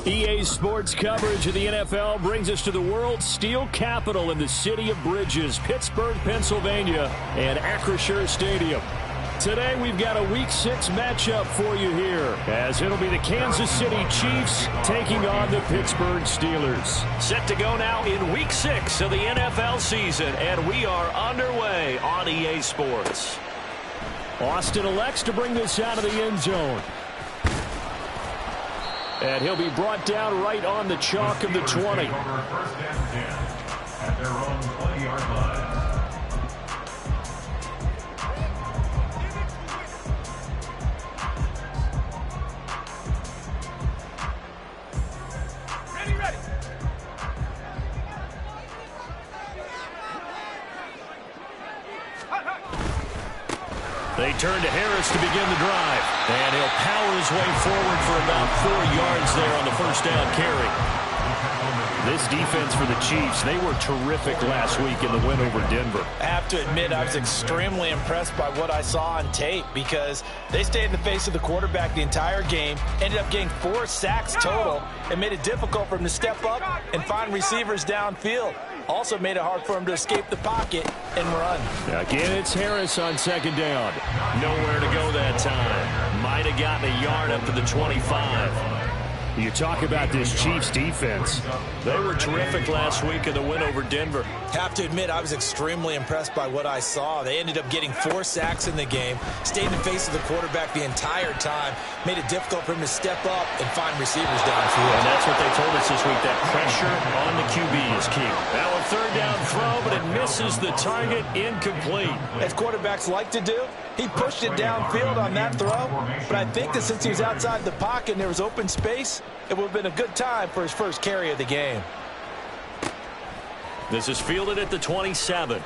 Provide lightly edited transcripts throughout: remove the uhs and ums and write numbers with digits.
EA Sports coverage of the NFL brings us to the world's steel capital in the city of Bridges, Pittsburgh, Pennsylvania, and Acrisure Stadium. Today we've got a Week 6 matchup for you here, as it'll be the Kansas City Chiefs taking on the Pittsburgh Steelers. Set to go now in Week 6 of the NFL season, and we are underway on EA Sports. Austin elects to bring this out of the end zone. And he'll be brought down right on the chalk of the 20. First and 10 at their own 20-yard line. Ready. They turn to Harris to begin the drive. And he'll power his way forward for about 4 yards there on the first down carry. This defense for the Chiefs, they were terrific last week in the win over Denver. I have to admit, I was extremely impressed by what I saw on tape because they stayed in the face of the quarterback the entire game, ended up getting 4 sacks total, and made it difficult for him to step up and find receivers downfield. Also made it hard for him to escape the pocket and run. Again, it's Harris on second down. Nowhere to go that time. Might have gotten a yard up to the 25. You talk about this Chiefs defense. They were terrific last week in the win over Denver. Have to admit, I was extremely impressed by what I saw. They ended up getting 4 sacks in the game, stayed in the face of the quarterback the entire time, made it difficult for him to step up and find receivers downfield. And that's what they told us this week, that pressure on the QB is key. Now a third down throw, but it misses the target, incomplete. As quarterbacks like to do, he pushed it downfield on that throw, but I think that since he was outside the pocket and there was open space, it would have been a good time for his first carry of the game. This is fielded at the 27.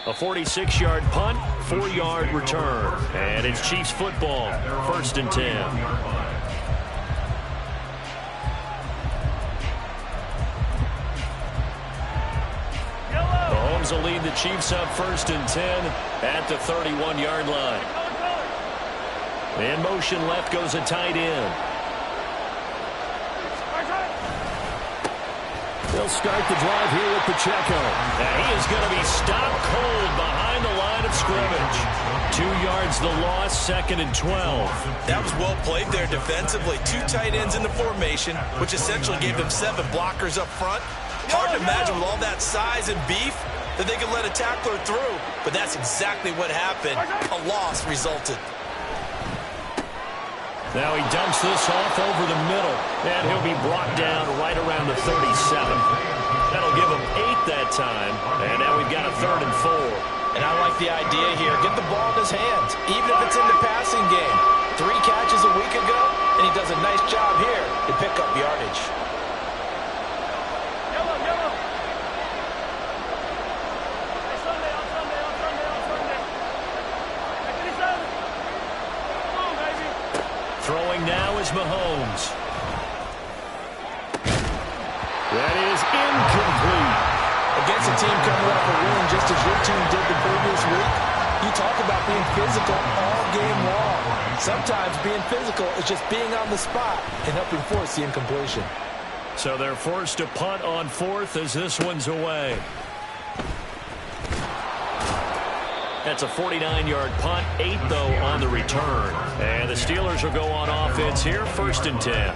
A 46-yard punt, 4-yard return. And it's Chiefs football, first and 10. Mahomes will lead the Chiefs up first and 10 at the 31-yard line. In motion left goes a tight end. They'll start the drive here with Pacheco. And he is going to be stopped cold behind the line of scrimmage. 2 yards the loss, second and 12. That was well played there defensively. 2 tight ends in the formation, which essentially gave them 7 blockers up front. Hard to imagine with all that size and beef that they could let a tackler through. But that's exactly what happened. A loss resulted. Now he dumps this off over the middle, and he'll be brought down right around the 37. That'll give him 8 that time, and now we've got a 3rd and 4. And I like the idea here. Get the ball in his hands, even if it's in the passing game. 3 catches a week ago, and he does a nice job here to pick up yardage. Throwing now is Mahomes. That is incomplete. Against a team coming off a win just as your team did the previous week, you talk about being physical all game long. Sometimes being physical is just being on the spot and helping force the incompletion. So they're forced to punt on fourth as this one's away. That's a 49-yard punt, 8 though on the return. And the Steelers will go on offense here, 1st and 10.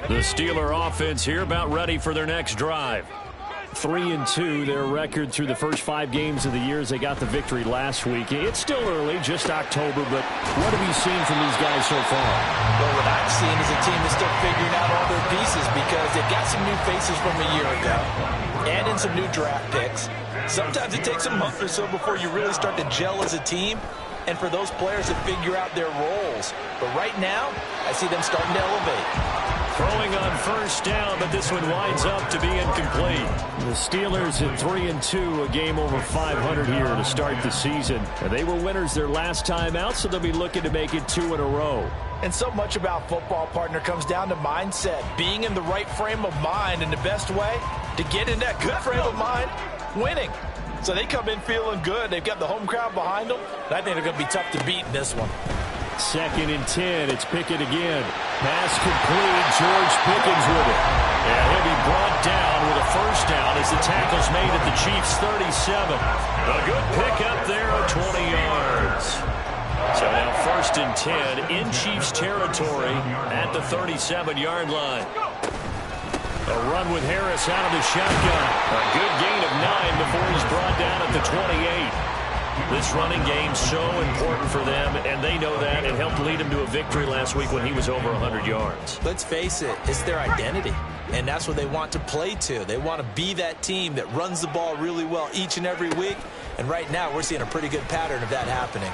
The Steeler offense here about ready for their next drive. 3-2, their record through the first 5 games of the year as they got the victory last week. It's still early, just October, but what have you seen from these guys so far? Well, what I've seen is a team that's still figuring out all their pieces because they've got some new faces from a year ago and in some new draft picks. Sometimes it takes a month or so before you really start to gel as a team and for those players to figure out their roles. But right now, I see them starting to elevate. Throwing on 1st down, but this one winds up to be incomplete. The Steelers at 3-2, a game over 500 here to start the season. And they were winners their last time out, so they'll be looking to make it 2 in a row. And so much about football, partner, comes down to mindset. Being in the right frame of mind, and the best way to get in that good frame of mind, winning. So they come in feeling good. They've got the home crowd behind them, and I think they're going to be tough to beat in this one. 2nd and 10. It's Pickett again. Pass complete. George Pickens with it. And he'll be brought down with a 1st down as the tackle's made at the Chiefs' 37. A good pickup there of 20 yards. So now 1st and 10 in Chiefs territory at the 37-yard line. A run with Harris out of the shotgun. A good gain of 9 before he's brought down at the 28. This running game so important for them, and they know that. It helped lead them to a victory last week when he was over 100 yards. Let's face it, it's their identity, and that's what they want to play to. They want to be that team that runs the ball really well each and every week, and right now we're seeing a pretty good pattern of that happening.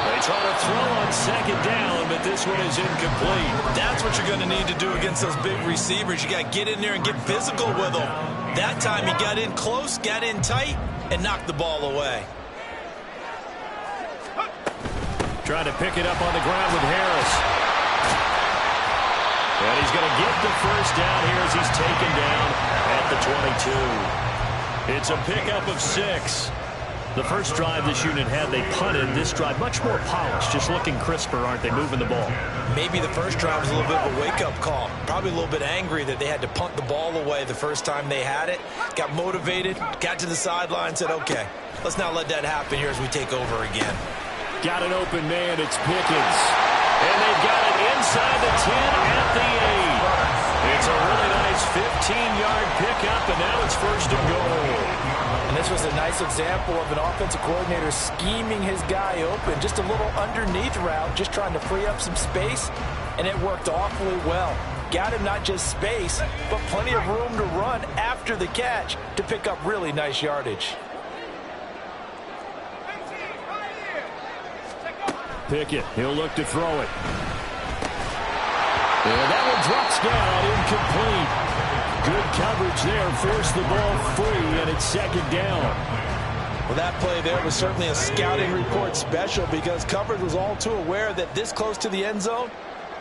They try to throw on 2nd down, but this one is incomplete. That's what you're going to need to do against those big receivers. You got to get in there and get physical with them. That time he got in close, got in tight, and knocked the ball away. Trying to pick it up on the ground with Harris. And he's going to get the 1st down here as he's taken down at the 22. It's a pickup of 6. The first drive this unit had, they punted. This drive, much more polished, just looking crisper, aren't they, moving the ball? Maybe the first drive was a little bit of a wake-up call. Probably a little bit angry that they had to punt the ball away the first time they had it. Got motivated, got to the sideline, said, okay, let's not let that happen here as we take over again. Got an open man, it's Pickens. And they've got it inside the 10 at the 8. It's a really nice 15-yard pickup, and now it's 1st and goal. And this was a nice example of an offensive coordinator scheming his guy open. Just a little underneath route, just trying to free up some space, and it worked awfully well. Got him not just space, but plenty of room to run after the catch to pick up really nice yardage. Pickett, he'll look to throw it. And that one drops down, incomplete. Good coverage there, forced the ball free, and it's 2nd down. Well, that play there was certainly a scouting report special because coverage was all too aware that this close to the end zone,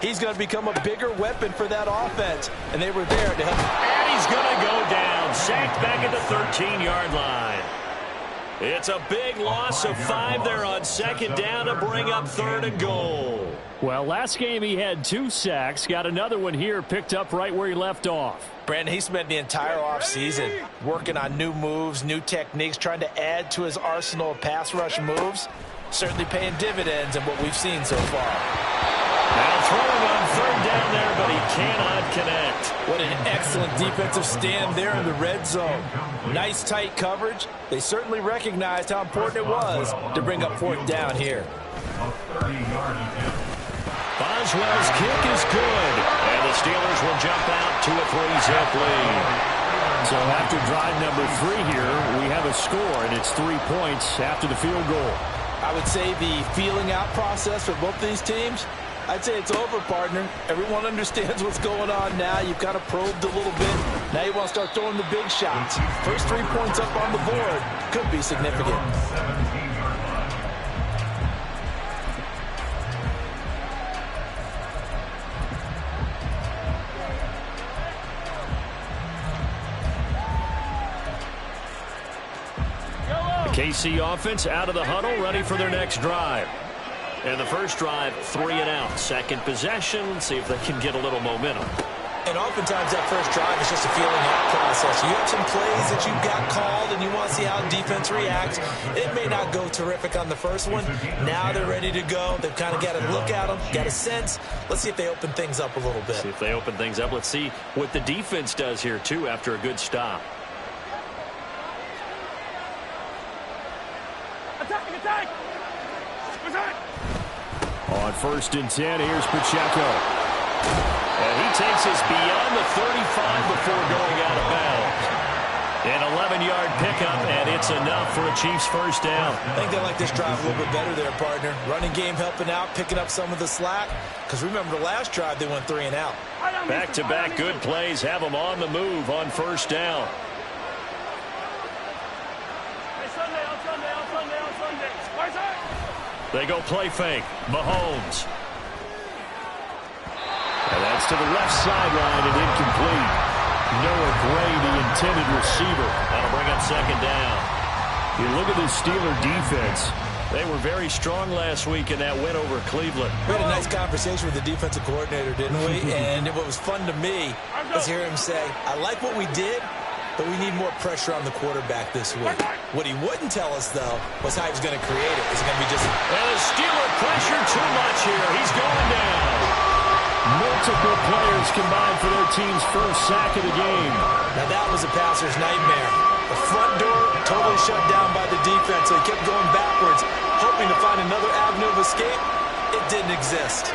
he's going to become a bigger weapon for that offense, and they were there to help. And he's going to go down, sacked back at the 13-yard line. It's a big loss of 5 there on 2nd down to bring up 3rd and goal. Well, last game he had 2 sacks. Got another one here, picked up right where he left off. Brandon, he spent the entire offseason working on new moves, new techniques, trying to add to his arsenal of pass rush moves. Certainly paying dividends in what we've seen so far. Now throwing on 3rd down there, but he cannot connect. What an excellent defensive stand there in the red zone. Nice tight coverage. They certainly recognized how important it was to bring up 4th down here. Boswell's kick is good, and the Steelers will jump out to a 3-zip lead. So after drive number 3 here, we have a score, and it's 3 points after the field goal. I would say the feeling out process for both these teams, I'd say it's over, partner. Everyone understands what's going on now. You've kind of probed a little bit. Now you want to start throwing the big shots. First 3 points up on the board could be significant. KC offense out of the huddle, ready for their next drive. And the first drive, 3 and out. Second possession, see if they can get a little momentum. And oftentimes that first drive is just a feeling out process. You have some plays that you've got called and you want to see how defense reacts. It may not go terrific on the first one. Now they're ready to go. They've kind of got to look at them, got a sense. Let's see if they open things up a little bit. See if they open things up. Let's see what the defense does here, too, after a good stop. Attack! On 1st and 10, here's Pacheco. And he takes us beyond the 35 before going out of bounds. An 11-yard pickup, and it's enough for a Chiefs first down. I think they like this drive a little bit better there, partner. Running game helping out, picking up some of the slack. Because remember, the last drive, they went 3 and out. Back-to-back good plays have them on the move on first down. They go play fake. Mahomes. And that's to the left sideline and incomplete. Noah Gray, the intended receiver. That'll bring up second down. You look at this Steeler defense. They were very strong last week in that win over Cleveland. We had a nice conversation with the defensive coordinator, didn't we? And what was fun to me was hear him say, I like what we did, but we need more pressure on the quarterback this week. What he wouldn't tell us, though, was how he was going to create it. Is it going to be just... And the Steeler pressure too much here. He's going down. Multiple players combined for their team's first sack of the game. Now that was a passer's nightmare. The front door totally shut down by the defense, so he kept going backwards, hoping to find another avenue of escape. It didn't exist.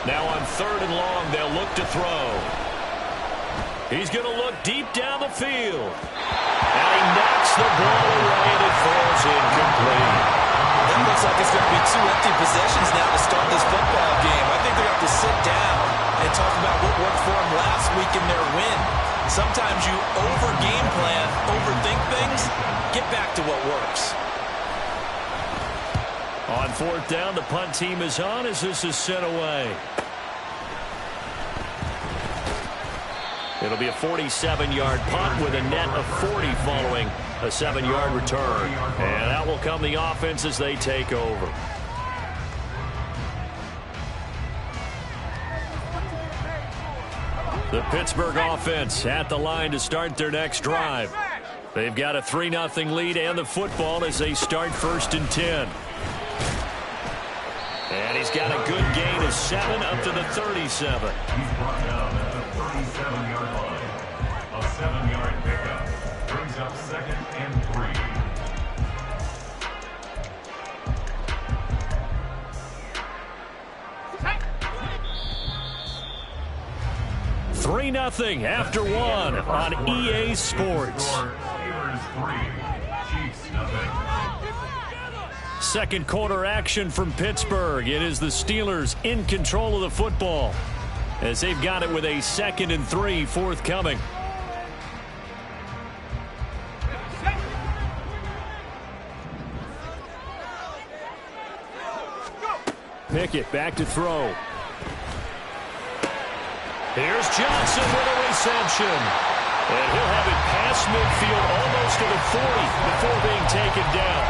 Now on 3rd and long, they'll look to throw. He's going to look deep down the field. And he knocks the ball away, and it falls incomplete. That looks like it's going to be 2 empty possessions now to start this football game. I think they're going to have to sit down and talk about what worked for them last week in their win. Sometimes you over-game plan, overthink things. Get back to what works. On 4th down, the punt team is on as this is sent away. It'll be a 47-yard punt with a net of 40 following a 7-yard return. And out will come the offense as they take over. The Pittsburgh offense at the line to start their next drive. They've got a 3-0 lead and the football as they start 1st and 10. And he's got a good gain of 7 up to the 37. He's brought down at the 37-yard line. A 7-yard pickup brings up 2nd and 3. 3-0 after 1 on EA Sports. Steelers 3, Chiefs nothing. Second quarter action from Pittsburgh. It is the Steelers in control of the football as they've got it with a 2nd and 3 forthcoming. Pickett back to throw. Here's Johnson with a reception. And he'll have it past midfield almost to the 40 before being taken down.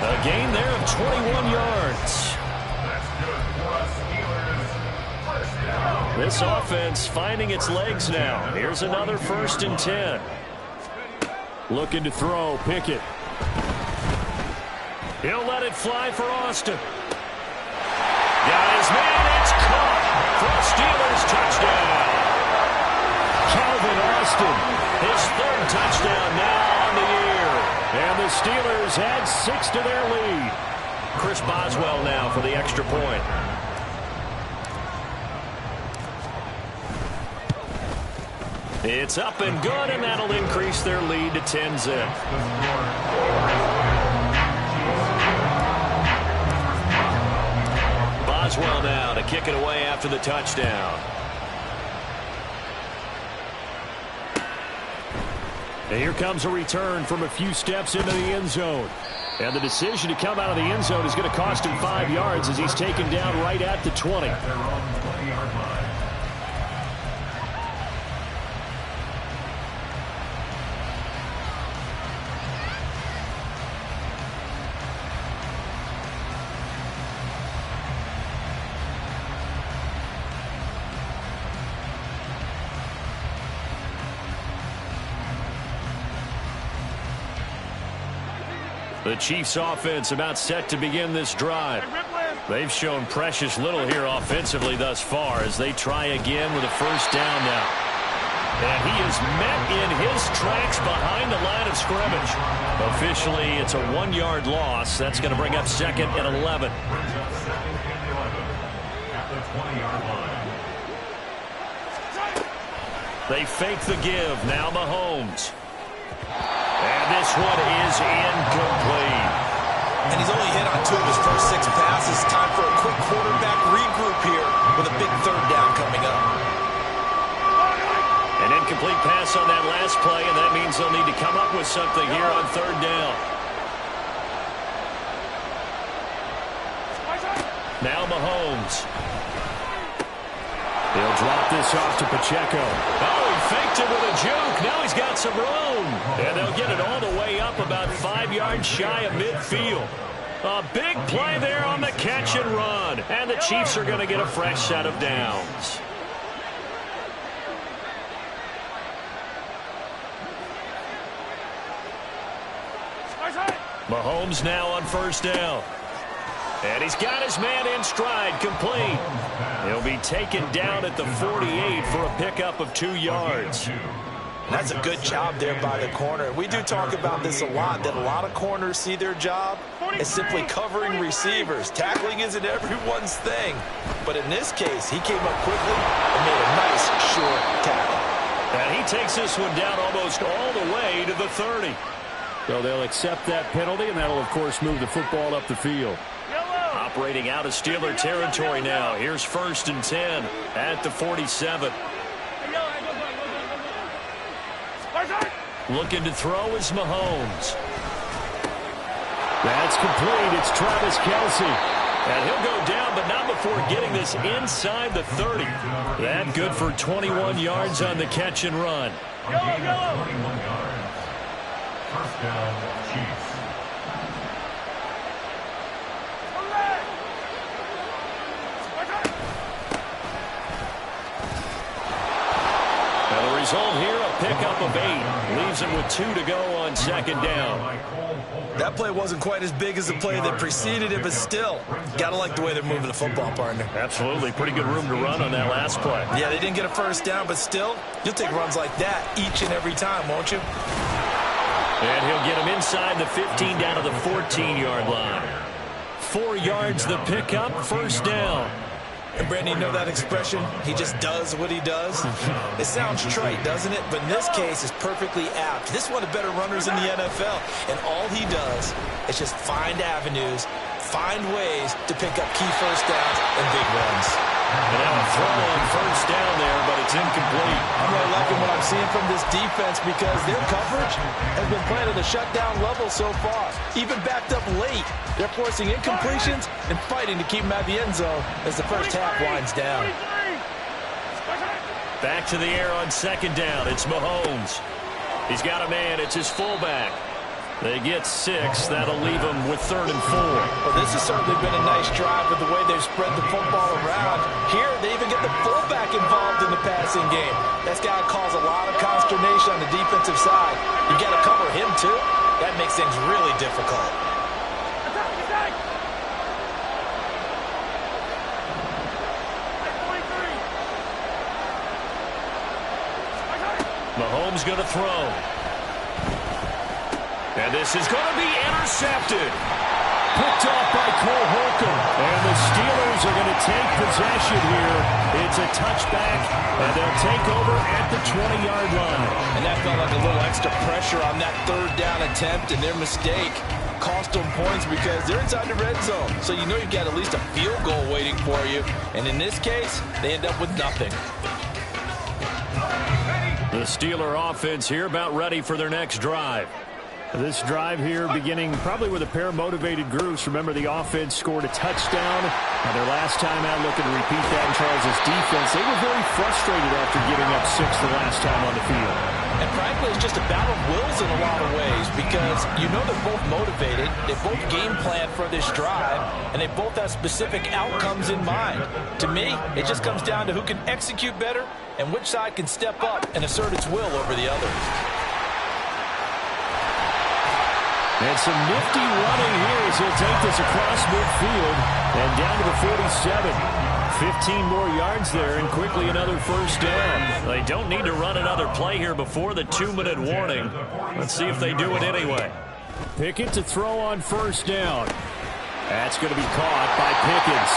A gain there of 21 yards. This offense finding its legs now. Here's another 1st and 10. Looking to throw, Pickett. He'll let it fly for Austin. Got his man, it's caught for a Steelers touchdown. Calvin Austin, his 3rd touchdown now on the year. And the Steelers add 6 to their lead. Chris Boswell now for the extra point. It's up and good, and that'll increase their lead to 10-zip. Boswell now to kick it away after the touchdown. And here comes a return from a few steps into the end zone. And the decision to come out of the end zone is going to cost him 5 yards as he's taken down right at the 20. The Chiefs offense about set to begin this drive. They've shown precious little here offensively thus far as they try again with a first down now. And he is met in his tracks behind the line of scrimmage. Officially, it's a 1-yard loss. That's going to bring up 2nd and 11. Brings up 2nd and 11 at the 20-yard line. They fake the give. Now Mahomes. And this one is incomplete. And he's only hit on 2 of his first 6 passes. Time for a quick quarterback regroup here with a big 3rd down coming up. An incomplete pass on that last play, and that means they'll need to come up with something here on 3rd down. Now Mahomes. He'll drop this off to Pacheco. Oh, he faked it with a juke. Now he's got some room. And they'll get it all the way up about 5 yards shy of midfield. A big play there on the catch and run. And the Chiefs are going to get a fresh set of downs. Mahomes now on 1st down. And he's got his man in stride, complete. He'll be taken down at the 48 for a pickup of 2 yards. That's a good job there by the corner. We do talk about this a lot, that a lot of corners see their job as simply covering receivers. Tackling isn't everyone's thing. But in this case, he came up quickly and made a nice, short tackle. And he takes this one down almost all the way to the 30. So they'll accept that penalty, and that'll, of course, move the football up the field. Operating out of Steeler territory now. Here's 1st and 10 at the 47. Looking to throw is Mahomes. That's complete. It's Travis Kelce. And he'll go down, but not before getting this inside the 30. That good for 21 yards on the catch and run. 21 yards. First down, Chiefs. And the result here, a pickup of 8. Leaves him with 2 to go on 2nd down. That play wasn't quite as big as the play that preceded it, but still, gotta like the way they're moving the football, partner. Absolutely. Pretty good room to run on that last play. Yeah, they didn't get a first down, but still, you'll take runs like that each and every time, won't you? And he'll get him inside the 15 down to the 14-yard line. 4 yards the pickup, 1st down. And Brandon, you know that expression? He just does what he does? It sounds trite, doesn't it? But in this case, it's perfectly apt. This is one of the better runners in the NFL. And all he does is just find avenues, find ways to pick up key first downs and big runs. And now a throw on 1st down there, but it's incomplete. I'm really liking what I'm seeing from this defense because their coverage has been playing at a shutdown level so far. Even backed up late, they're forcing incompletions and fighting to keep them at the end zone as the first half winds down. Back to the air on 2nd down. It's Mahomes. He's got a man. It's his fullback. They get 6. That'll leave them with 3rd and 4. Well, this has certainly been a nice drive with the way they've spread the football around. Here, they even get the fullback involved in the passing game. That's got to cause a lot of consternation on the defensive side. You got to cover him, too. That makes things really difficult. Mahomes going to throw. And this is going to be intercepted. Picked off by Cole Holcomb. And the Steelers are going to take possession here. It's a touchback, and they'll take over at the 20-yard line. And that felt like a little extra pressure on that 3rd down attempt, and their mistake cost them points because they're inside the red zone. So you know you've got at least a field goal waiting for you. And in this case, they end up with nothing. The Steeler offense here about ready for their next drive. This drive here beginning probably with a pair of motivated groups. Remember, the offense scored a touchdown. And their last time out looking to repeat that in Charles' defense. They were very frustrated after giving up 6 the last time on the field. And frankly, it's just a battle of wills in a lot of ways because you know they're both motivated. They both game plan for this drive, and they both have specific outcomes in mind. To me, it just comes down to who can execute better and which side can step up and assert its will over the other. And some nifty running here as he'll take this across midfield and down to the 47. 15 more yards there and quickly another first down. They don't need to run another play here before the 2-minute warning. Let's see if they do it anyway. Pickett to throw on first down. That's going to be caught by Pickens.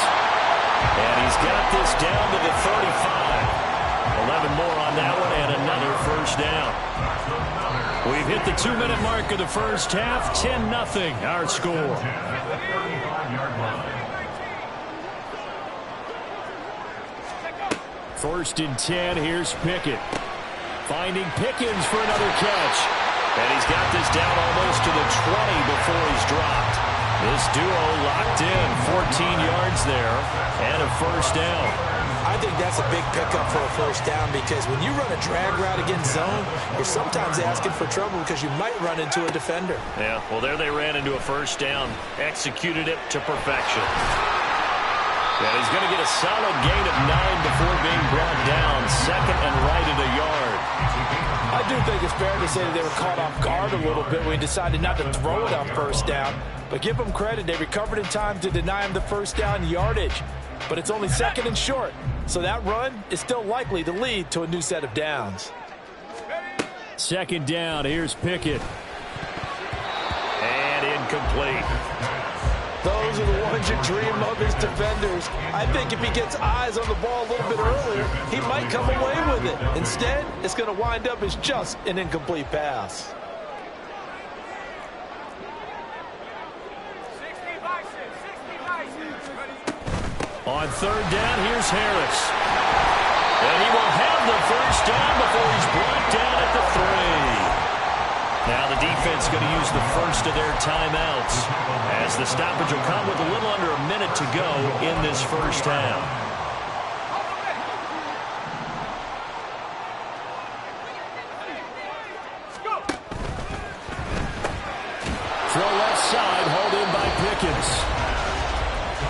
And he's got this down to the 35. 11 more on that one and another first down. We've hit the 2-minute mark of the first half. 10-0 our score. First and 10. Here's Pickett. Finding Pickens for another catch. And he's got this down almost to the 20 before he's dropped. This duo locked in. 14 yards there and a first down. I think that's a big pickup for a first down because when you run a drag route against zone, you're sometimes asking for trouble because you might run into a defender. Yeah, well, there they ran into a first down. Executed it to perfection. And he's going to get a solid gain of 9 before being brought down. Second and right at a yard. I do think it's fair to say that they were caught off guard a little bit when he decided not to throw it on first down. But give them credit. They recovered in time to deny him the first down yardage. But it's only second and short. So that run is still likely to lead to a new set of downs. Second down. Here's Pickett. And incomplete. Those are the ones you dream of as defenders. I think if he gets eyes on the ball a little bit earlier, he might come away with it. Instead, it's going to wind up as just an incomplete pass. On third down, here's Harris. And he will have the first down before he's brought down at the 3. Now the defense going to use the first of their timeouts as the stoppage will come with a little under a minute to go in this first half. Throw left side, hauled in by Pickens.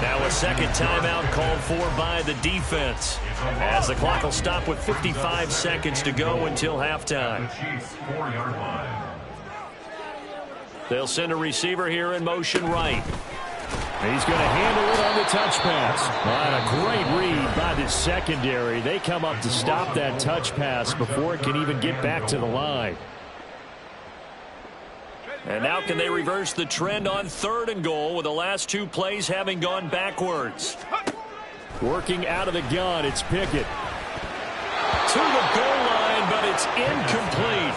Now a second timeout called for by the defense as the clock will stop with 55 seconds to go until halftime. They'll send a receiver here in motion right. He's going to handle it on the touch pass. And a great read by the secondary. They come up to stop that touch pass before it can even get back to the line. And now can they reverse the trend on third and goal with the last 2 plays having gone backwards. Working out of the gun, it's Pickett. To the goal line, but it's incomplete.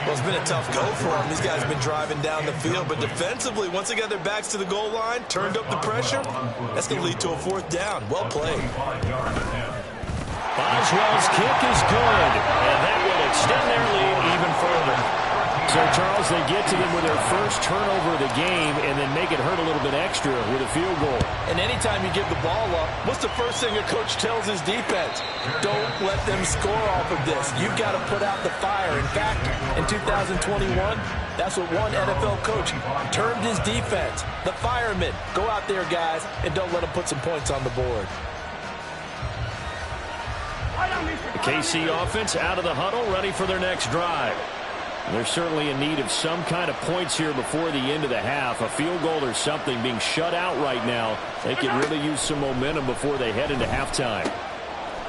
Well, it's been a tough go for them. These guys have been driving down the field, but defensively, once they got their backs to the goal line, turned up the pressure, that's going to lead to a fourth down. Well played. Boswell's kick is good, and that will extend their lead even further. So, Charles, they get to them with their first turnover of the game and then make it hurt a little bit extra with a field goal. And anytime you give the ball up, what's the first thing a coach tells his defense? Don't let them score off of this. You've got to put out the fire. In fact, in 2021, that's what one NFL coach termed his defense. The firemen. Go out there, guys, and don't let them put some points on the board. The KC offense out of the huddle, ready for their next drive. They're certainly in need of some kind of points here before the end of the half. A field goal or something being shut out right now. They could really use some momentum before they head into halftime.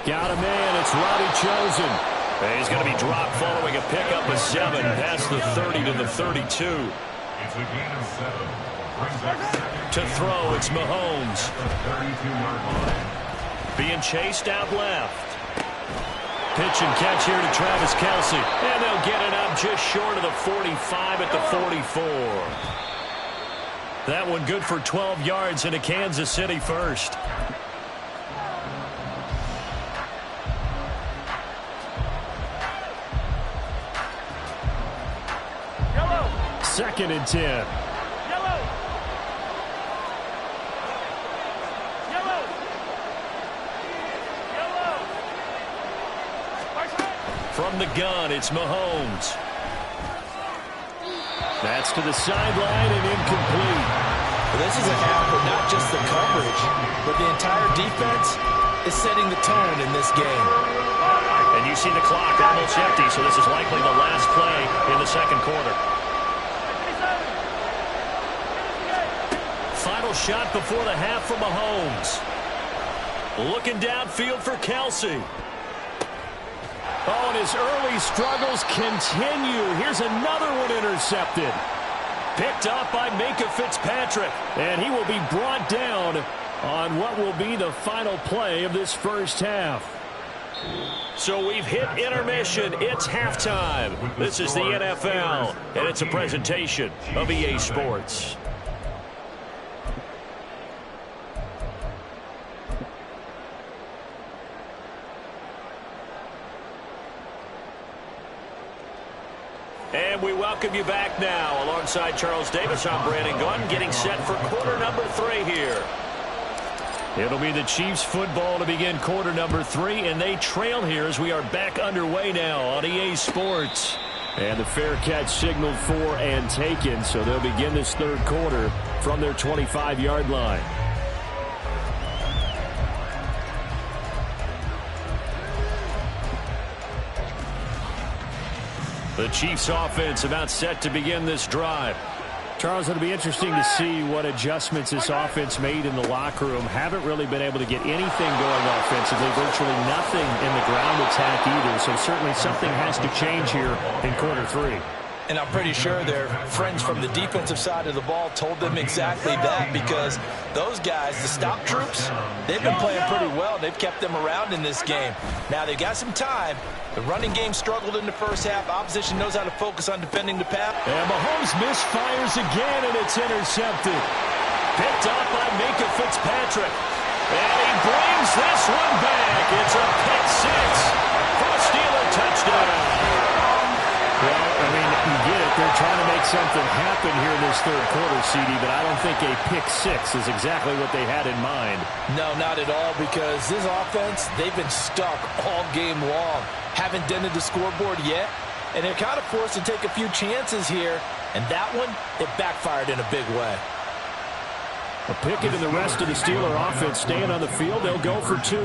Got a man. It's Robbie Chosen. And he's going to be dropped following a pickup of 7 past the 30 to the 32. It's a gain of 7. Brings up second. To throw, it's Mahomes. The 32-yard line. Being chased out left. Pitch and catch here to Travis Kelce. And they'll get it up just short of the 45 at the 44. That one good for 12 yards into Kansas City first. Second and 10. From the gun, it's Mahomes. That's to the sideline and incomplete. Well, this is a half where not just the coverage, but the entire defense is setting the tone in this game. And you see the clock almost empty, so this is likely the last play in the second quarter. final shot before the half from Mahomes. Looking downfield for Kelsey. Oh, and his early struggles continue. Here's another one intercepted. Picked up by Micah Fitzpatrick. And he will be brought down on what will be the final play of this first half. So we've hit intermission. It's halftime. This is the NFL, and it's a presentation of EA Sports. And we welcome you back now. Alongside Charles Davis, I'm Brandon Gunn, getting set for quarter number 3 here. It'll be the Chiefs football to begin quarter number 3, and they trail here as we are back underway now on EA Sports. And the fair catch signaled for and taken, so they'll begin this third quarter from their 25-yard line. The Chiefs offense about set to begin this drive. Charles, it'll be interesting to see what adjustments this offense made in the locker room. Haven't really been able to get anything going offensively, virtually nothing in the ground attack either. So certainly something has to change here in quarter 3. And I'm pretty sure their friends from the defensive side of the ball told them exactly that, because those guys, the stop troops, they've been playing pretty well. They've kept them around in this game. Now they've got some time. The running game struggled in the first half. Opposition knows how to focus on defending the pass. And Mahomes misfires again, and it's intercepted. Picked up by Micah Fitzpatrick. And he brings this one back. It's a pick 6 for a Steeler touchdown. Well, I mean, you get it. They're trying to make something happen here in this third quarter, CD, but I don't think a pick 6 is exactly what they had in mind. No, not at all, because this offense, they've been stuck all game long. Haven't dented the scoreboard yet, and they're kind of forced to take a few chances here, and that one, it backfired in a big way. Pickett and the rest of the Steeler offense staying on the field. They'll go for 2.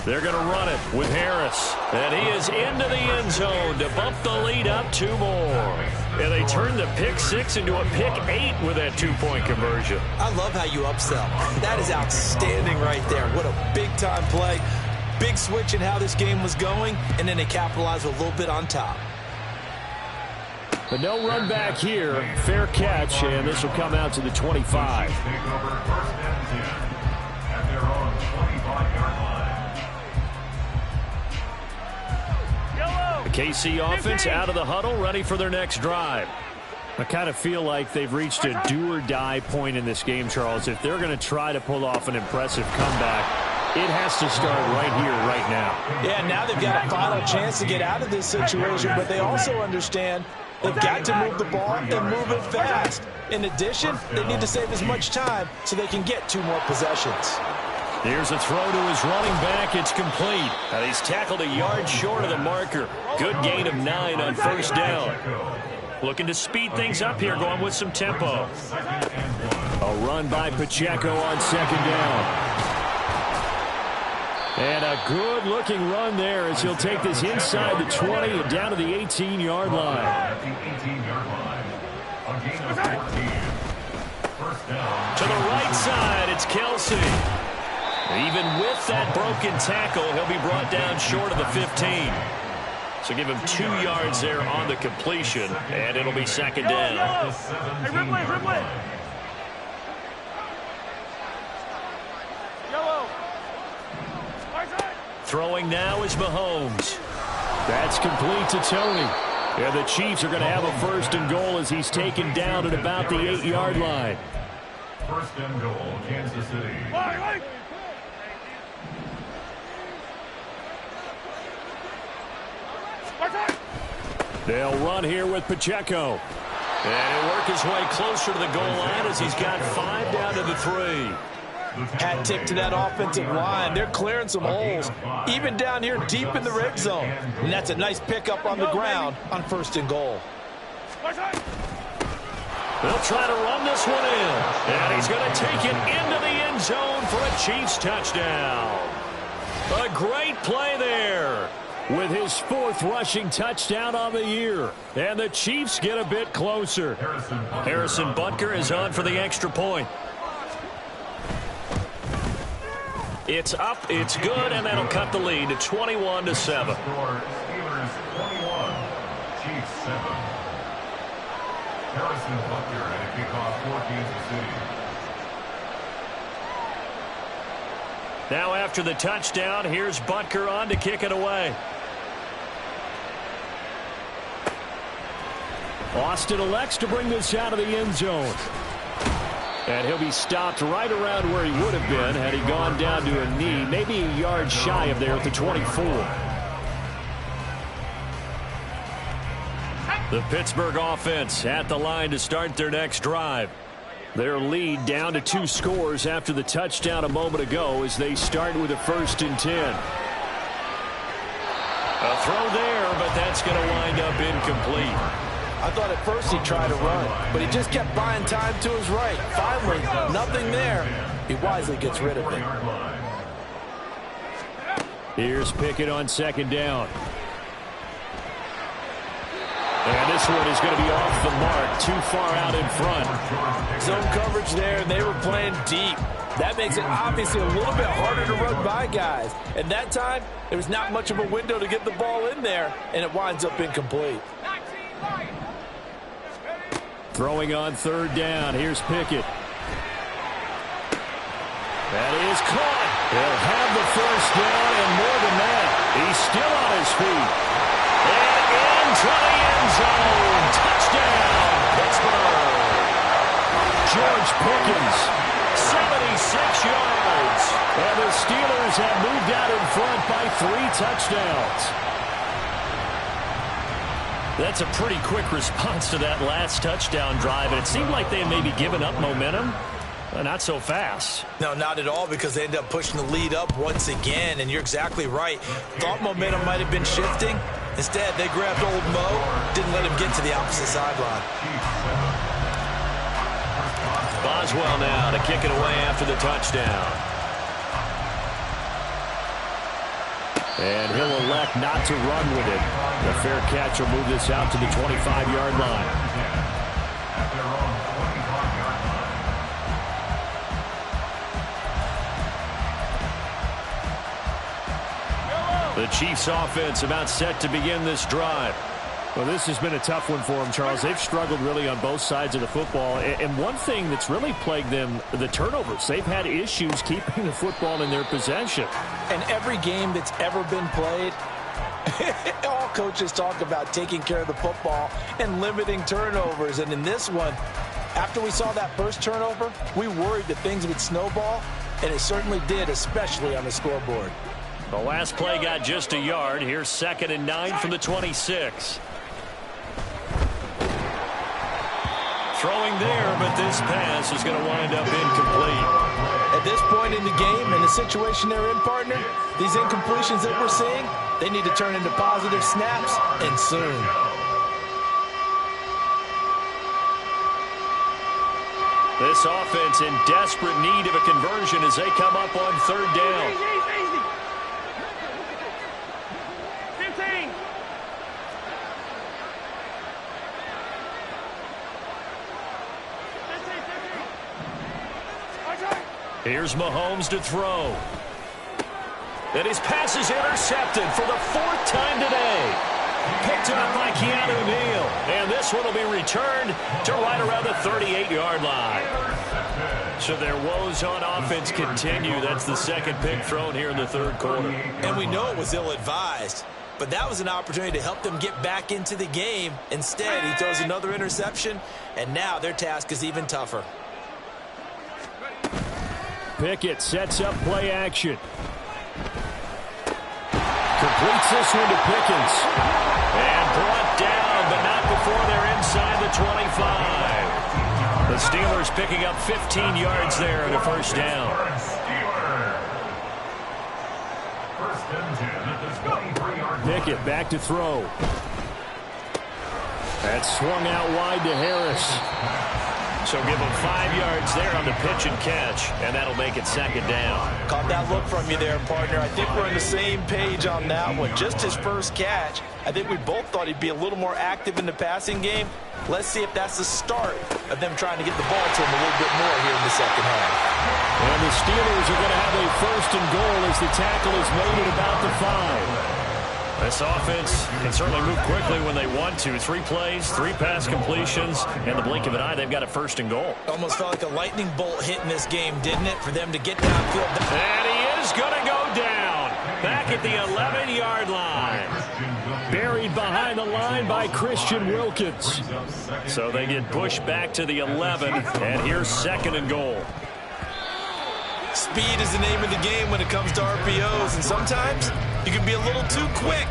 They're going to run it with Harris. And he is into the end zone to bump the lead up 2 more. And they turn the pick 6 into a pick 8 with that 2-point conversion. I love how you upsell. That is outstanding right there. What a big-time play. Big switch in how this game was going, and then they capitalize a little bit on top. But no run back here. Fair catch, and this will come out to the 25. The KC offense out of the huddle, ready for their next drive. I kind of feel like they've reached a do-or-die point in this game, Charles. If they're going to try to pull off an impressive comeback, it has to start right here, right now. Yeah, now they've got a final chance to get out of this situation, but they also understand they've got to move the ball and move it fast. In addition, they need to save as much time so they can get 2 more possessions. Here's a throw to his running back. It's complete. And he's tackled a yard short of the marker. Good gain of 9 on first down. Looking to speed things up here, going with some tempo. A run by Pacheco on second down. And a good-looking run there as he'll take this inside the 20 and down to the 18-yard line. To the right side, it's Kelsey. Even with that broken tackle, he'll be brought down short of the 15. So give him 2 yards there on the completion, and it'll be second down. Hey, Ripley. Yellow. Throwing now is Mahomes. That's complete to Tony. And the Chiefs are going to have a first and goal as he's taken down at about the 8-yard line. First and goal, Kansas City. They'll run here with Pacheco. And he'll work his way closer to the goal line as he's got 5 down to the 3. Hat tip to that offensive line. They're clearing some holes, even down here deep in the red zone. And that's a nice pickup on the ground on first and goal. They'll try to run this one in. And he's going to take it into the end zone for a Chiefs touchdown. A great play there. with his 4th rushing touchdown on the year. And the Chiefs get a bit closer. Harrison Butker is on for the extra point. It's up, it's good, and that'll cut the lead to 21-7. Steelers 21, Chiefs 7. Harrison Butker at a kickoff for Kansas City. Now after the touchdown, here's Butker on to kick it away. Austin elects to bring this out of the end zone. And he'll be stopped right around where he would have been had he gone down to a knee, maybe a yard shy of there at the 24. The Pittsburgh offense at the line to start their next drive. Their lead down to 2 scores after the touchdown a moment ago as they start with a 1st and 10. A throw there, but that's going to wind up incomplete. I thought at first he tried to run, but he just kept buying time to his right. Finally, nothing there. He wisely gets rid of it. Here's Pickett on 2nd down. And this one is going to be off the mark, too far out in front. Zone coverage there, and they were playing deep. That makes it obviously a little bit harder to run by guys. And that time, there was not much of a window to get the ball in there, and it winds up incomplete. Throwing on 3rd down. Here's Pickett. That is caught. He'll have the 1st down, and more than that, he's still on his feet. And into the end zone. Touchdown, Pittsburgh. George Pickens, 76 yards. And the Steelers have moved out in front by 3 touchdowns. That's a pretty quick response to that last touchdown drive, and it seemed like they had maybe given up momentum. Not so fast. No, not at all, because they ended up pushing the lead up once again, and you're exactly right. Thought momentum might have been shifting. Instead, they grabbed old Mo, didn't let him get to the opposite sideline. Boswell now to kick it away after the touchdown. And he'll elect not to run with it. The fair catch will move this out to the 25-yard line. The Chiefs offense about set to begin this drive. Well, this has been a tough one for them, Charles. They've struggled really on both sides of the football. And one thing that's really plagued them, the turnovers. They've had issues keeping the football in their possession. And every game that's ever been played, all coaches talk about taking care of the football and limiting turnovers. And in this one, after we saw that first turnover, we worried that things would snowball, and it certainly did, especially on the scoreboard. The last play got just a yard. Here's 2nd and 9 from the 26. Throwing there, but this pass is going to wind up incomplete. At this point in the game, in the situation they're in, partner, these incompletions that we're seeing, they need to turn into positive snaps, and soon. This offense in desperate need of a conversion as they come up on 3rd down. Here's Mahomes to throw. And his pass is intercepted for the 4th time today. Picked up by Keanu Neal. And this one will be returned to right around the 38-yard line. So their woes on offense continue. That's the 2nd pick thrown here in the 3rd quarter. And we know it was ill-advised. But that was an opportunity to help them get back into the game. Instead, he throws another interception, and now their task is even tougher. Pickett sets up play action. Completes this one to Pickens. And brought down, but not before they're inside the 25. The Steelers picking up 15 yards there and a 1st down. Pickett back to throw. That swung out wide to Harris. So give him 5 yards there on the pitch and catch, and that'll make it second down. Caught that look from you there, partner. I think we're on the same page on that one. Just his first catch. I think we both thought he'd be a little more active in the passing game. Let's see if that's the start of them trying to get the ball to him a little bit more here in the second half. And the Steelers are going to have a first and goal as the tackle is made at about the 5. This offense can certainly move quickly when they want to. 3 plays, 3 pass completions, and the blink of an eye, they've got a first and goal. Almost felt like a lightning bolt hit in this game, didn't it, for them to get downfield? And he is going to go down back at the 11-yard line. Buried behind the line by Christian Wilkins. So they get pushed back to the 11, and here's second and goal. Speed is the name of the game when it comes to RPOs, and sometimes you can be a little too quick,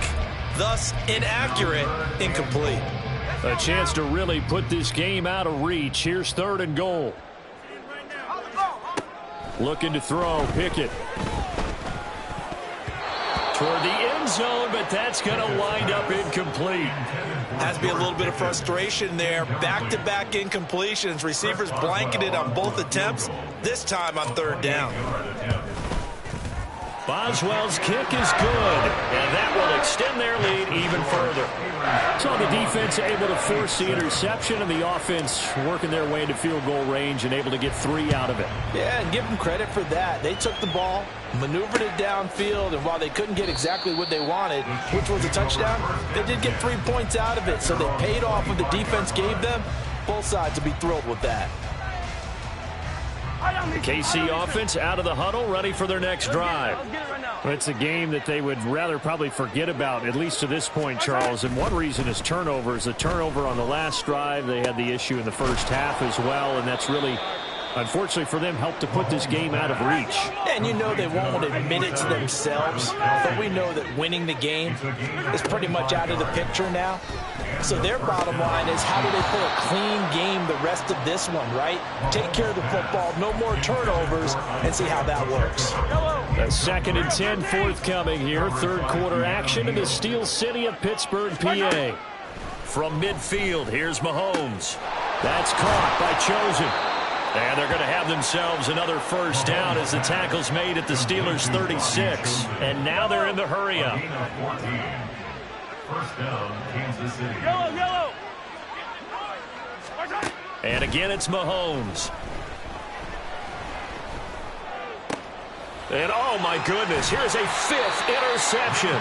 thus inaccurate, incomplete. A chance to really put this game out of reach. Here's third and goal. Looking to throw, Pickett. Toward the end zone, but that's going to wind up incomplete. Has to be a little bit of frustration there. Back-to-back incompletions. Receivers blanketed on both attempts, this time on third down. Boswell's kick is good, and that will extend their lead even further. So the defense able to force the interception, and the offense working their way into field goal range and able to get 3 out of it. Yeah, and give them credit for that. They took the ball, maneuvered it downfield, and while they couldn't get exactly what they wanted, which was a touchdown, they did get 3 points out of it, so they paid off what the defense gave them. Both sides will be thrilled with that. The KC offense out of the huddle, ready for their next drive. It's a game that they would rather probably forget about, at least to this point, Charles. And one reason is turnovers. A turnover on the last drive. They had the issue in the first half as well, and that's really, unfortunately for them, helped to put this game out of reach. And you know they won't admit it to themselves, but we know that winning the game is pretty much out of the picture now. So their bottom line is, how do they play a clean game the rest of this one, right? Take care of the football, no more turnovers, and see how that works. A 2nd and 10 forthcoming here. Third quarter action in the Steel City of Pittsburgh, PA. From midfield, here's Mahomes. That's caught by Chosen. And they're going to have themselves another first down as the tackle's made at the Steelers' 36. And now they're in the hurry-up. First down, Kansas City. Yellow. And again, it's Mahomes. And oh my goodness, here's a 5th interception.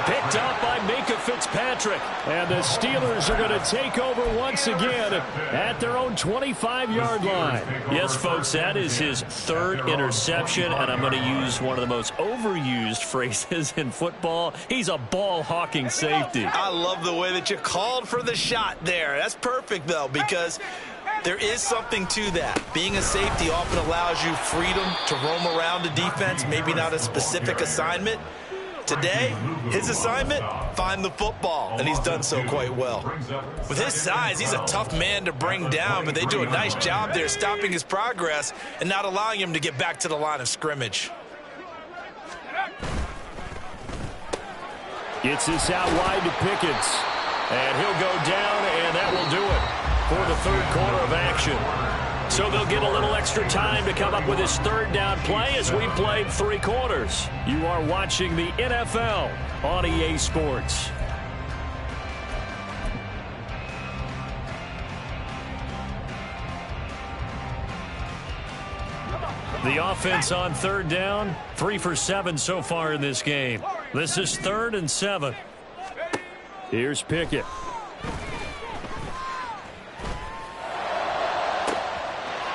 Picked up by Minka Fitzpatrick. And the Steelers are going to take over once again at their own 25-yard line. Yes, folks, that is his 3rd interception, and I'm going to use one of the most overused phrases in football. He's a ball-hawking safety. I love the way that you called for the shot there. That's perfect, though, because there is something to that. Being a safety often allows you freedom to roam around the defense, maybe not a specific assignment. Today, his assignment, find the football, and he's done so quite well. With his size, he's a tough man to bring down, but they do a nice job there stopping his progress and not allowing him to get back to the line of scrimmage. Gets this out wide to Pickens, and he'll go down, and that will do it for the third quarter of action. So they'll get a little extra time to come up with his third down play as we played 3 quarters. You are watching the NFL on EA Sports. The offense on third down, 3 for 7 so far in this game. This is 3rd and 7. Here's Pickett.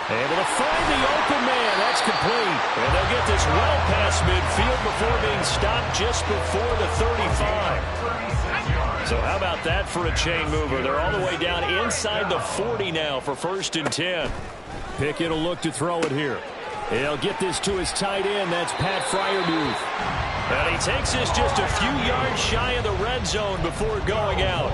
Able to find the open man. That's complete. And they'll get this well past midfield before being stopped just before the 35. So how about that for a chain mover? They're all the way down inside the 40 now for 1st and 10. Pickett will look to throw it here. He'll get this to his tight end. That's Pat Fryermuth. And he takes this just a few yards shy of the red zone before going out.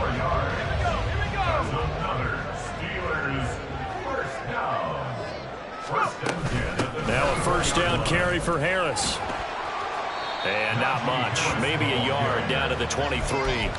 Now a first down carry for Harris. And not much. Maybe a yard down to the 23.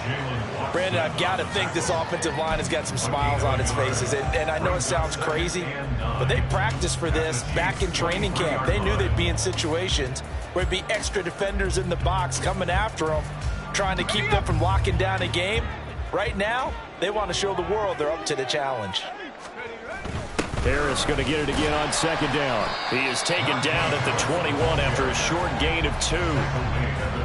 Brandon, I've got to think this offensive line has got some smiles on its faces. And I know it sounds crazy, but they practiced for this back in training camp. They knew they'd be in situations where it'd be extra defenders in the box coming after them, trying to keep them from locking down a game. Right now, they want to show the world they're up to the challenge. Harris going to get it again on second down. He is taken down at the 21 after a short gain of 2.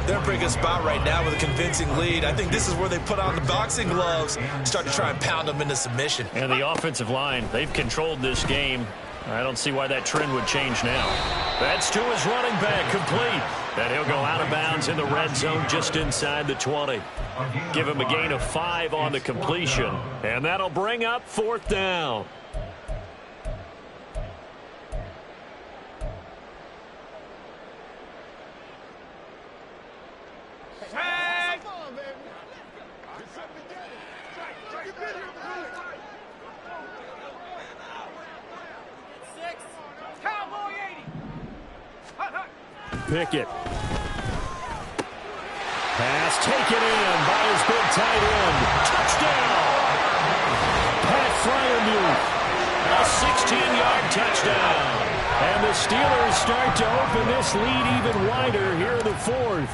They're in a pretty good spot right now with a convincing lead. I think this is where they put on the boxing gloves, start to try and pound them into submission. And the offensive line, they've controlled this game. I don't see why that trend would change now. That's to his running back, complete. And he'll go out of bounds in the red zone just inside the 20. Give him a gain of 5 on the completion. And that'll bring up 4th down. Pickett. Pass taken in by his big tight end. Touchdown! Pat Freiermuth. A 16-yard touchdown. And the Steelers start to open this lead even wider here in the 4th.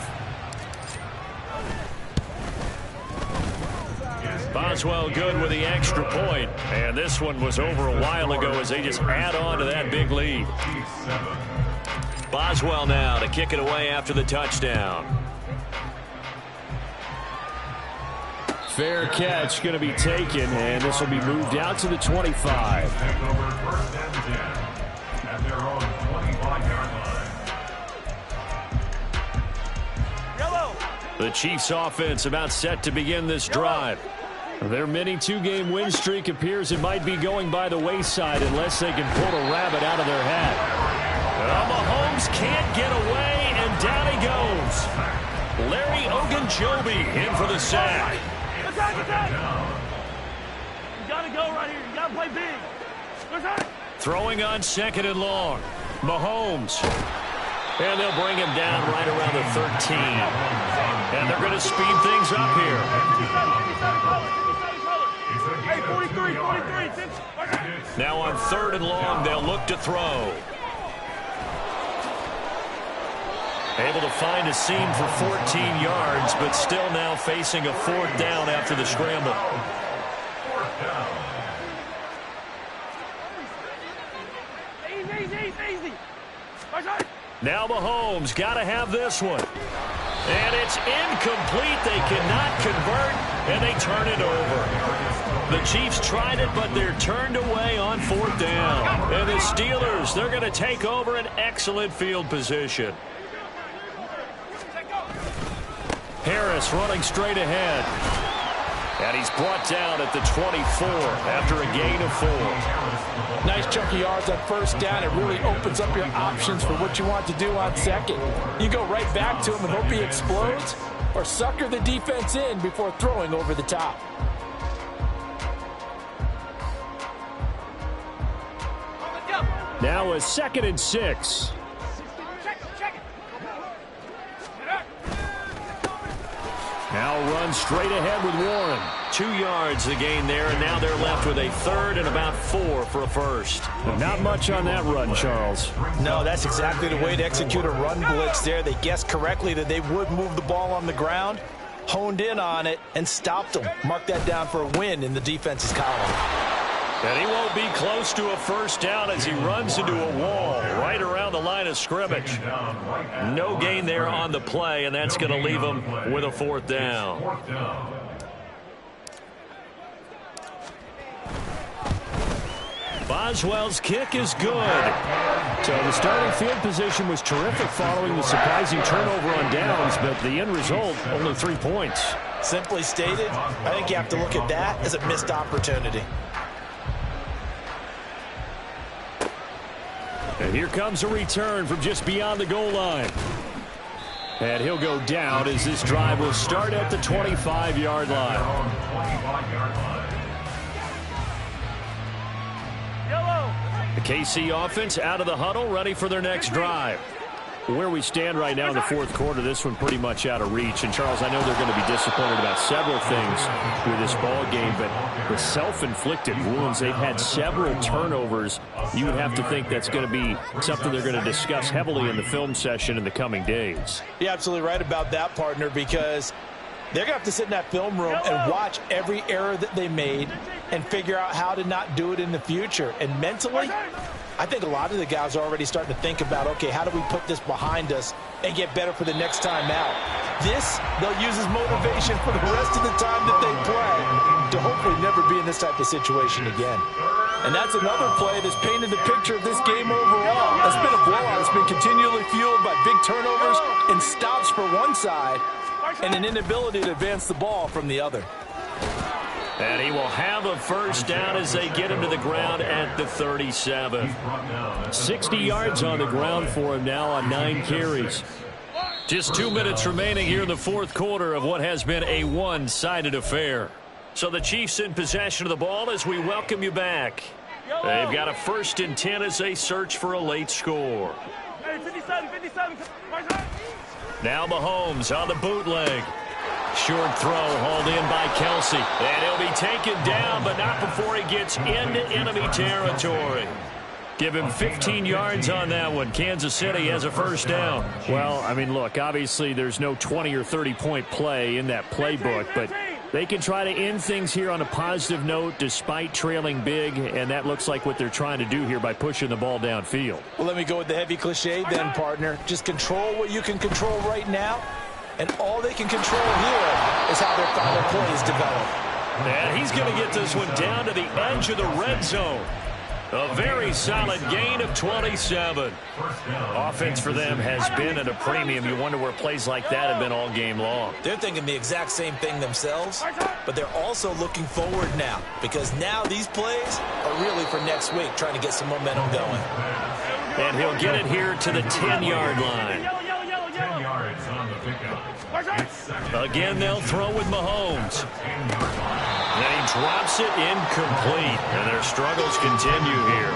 Boswell good with the extra point. And this one was over a while ago as they just add on to that big lead. Boswell now to kick it away after the touchdown. Fair catch going to be taken, and this will be moved out to the 25. The Chiefs offense about set to begin this drive. Their mini 2-game win streak appears it might be going by the wayside unless they can pull a rabbit out of their hat. Mahomes can't get away, and down he goes. Larry Ogunjobi in for the sack. You got to go right here. You got to play big. Throwing on 2nd and long. Mahomes. And they'll bring him down right around the 13. And they're going to speed things up here. Hey, 43. Now on 3rd and long, they'll look to throw. Able to find a seam for 14 yards, but still now facing a 4th down after the scramble. Easy. Now Mahomes got to have this one. And it's incomplete. They cannot convert, and they turn it over. The Chiefs tried it, but they're turned away on 4th down. And the Steelers, they're going to take over an excellent field position. Harris running straight ahead. And he's brought down at the 24 after a gain of 4. Nice chunky yards on 1st down. It really opens up your options for what you want to do on 2nd. You go right back to him and hope he explodes, or sucker the defense in before throwing over the top. Now a 2nd and 6. Now run straight ahead with Warren. 2 yards the gain there, and now they're left with a 3rd and about 4 for a first. Not much on that run, Charles. No, that's exactly the way to execute a run blitz there. They guessed correctly that they would move the ball on the ground, honed in on it, and stopped them. Mark that down for a win in the defense's column. And he won't be close to a 1st down as he runs into a wall right around the line of scrimmage. No gain there on the play, and that's going to leave him with a 4th down. Boswell's kick is good. So the starting field position was terrific following the surprising turnover on downs, but the end result, only 3 points. Simply stated, I think you have to look at that as a missed opportunity. And here comes a return from just beyond the goal line. And he'll go down as this drive will start at the 25-yard line. The KC offense out of the huddle, ready for their next drive. Where we stand right now in the fourth quarter, this one pretty much out of reach. And, Charles, I know they're going to be disappointed about several things with this ball game, but the self-inflicted wounds, they've had several turnovers. You would have to think that's going to be something they're going to discuss heavily in the film session in the coming days. You're absolutely right about that, partner, because they're going to have to sit in that film room and watch every error that they made and figure out how to not do it in the future. And mentally, I think a lot of the guys are already starting to think about, okay, how do we put this behind us and get better for the next time out? This, they'll use as motivation for the rest of the time that they play to hopefully never be in this type of situation again. And that's another play that's painted the picture of this game overall. It's been a blowout. It's been continually fueled by big turnovers and stops for one side and an inability to advance the ball from the other. And he will have a first down as they get him to the ground at the 37. 60 yards on the ground for him now on 9 carries. Just 2 minutes remaining here in the fourth quarter of what has been a one-sided affair. So the Chiefs in possession of the ball as we welcome you back. They've got a 1st and 10 as they search for a late score. Now Mahomes on the bootleg. Short throw hauled in by Kelsey. And he'll be taken down, but not before he gets into enemy territory. Give him 15 yards on that one. Kansas City has a first down. Well, I mean, look, obviously there's no 20 or 30-point play in that playbook, but they can try to end things here on a positive note despite trailing big, and that looks like what they're trying to do here by pushing the ball downfield. Well, let me go with the heavy cliche then, partner. Just control what you can control right now. And all they can control here is how their final plays develop. And he's going to get this one down to the edge of the red zone. A very solid gain of 27. Offense for them has been at a premium. You wonder where plays like that have been all game long. They're thinking the exact same thing themselves, but they're also looking forward now because now these plays are really for next week, trying to get some momentum going. And he'll get it here to the 10-yard line. 10 yards on the pickup. Again, they'll throw with Mahomes. And he drops it incomplete. And their struggles continue here.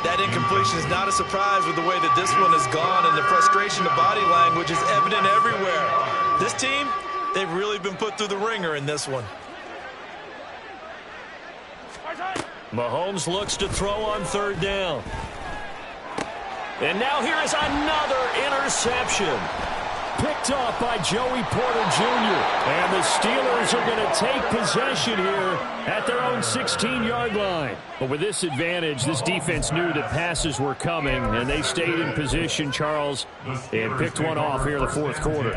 That incompletion is not a surprise with the way that this one has gone, and the frustration of body language is evident everywhere. This team, they've really been put through the ringer in this one. Mahomes looks to throw on 3rd down. And now here is another interception. Picked off by Joey Porter Jr. And the Steelers are going to take possession here at their own 16-yard line. But with this advantage, this defense knew that passes were coming, and they stayed in position, Charles, and picked one off here in the fourth quarter.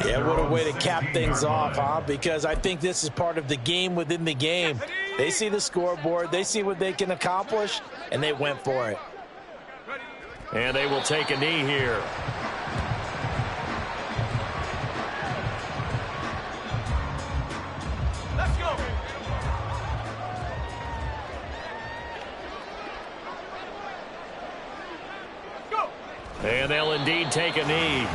Yeah, what a way to cap things off, huh? Because I think this is part of the game within the game. They see the scoreboard, they see what they can accomplish, and they went for it. And they will take a knee here. Let's go. Go. And they'll indeed take a knee.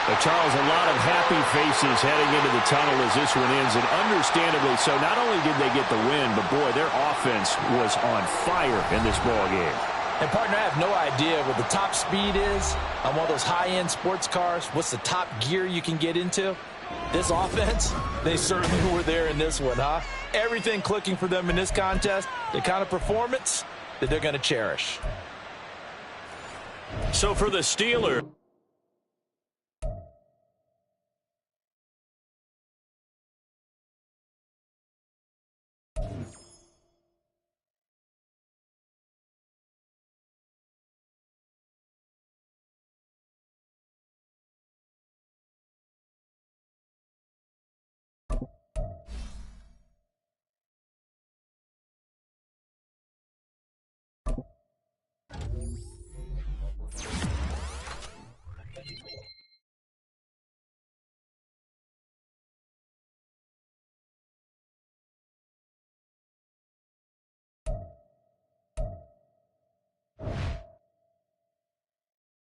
But Charles, a lot of happy faces heading into the tunnel as this one ends, and understandably so. Not only did they get the win, but boy, their offense was on fire in this ball game. And partner, I have no idea what the top speed is on one of those high-end sports cars. What's the top gear you can get into? This offense, they certainly were there in this one, huh? Everything clicking for them in this contest, the kind of performance that they're going to cherish. So for the Steelers,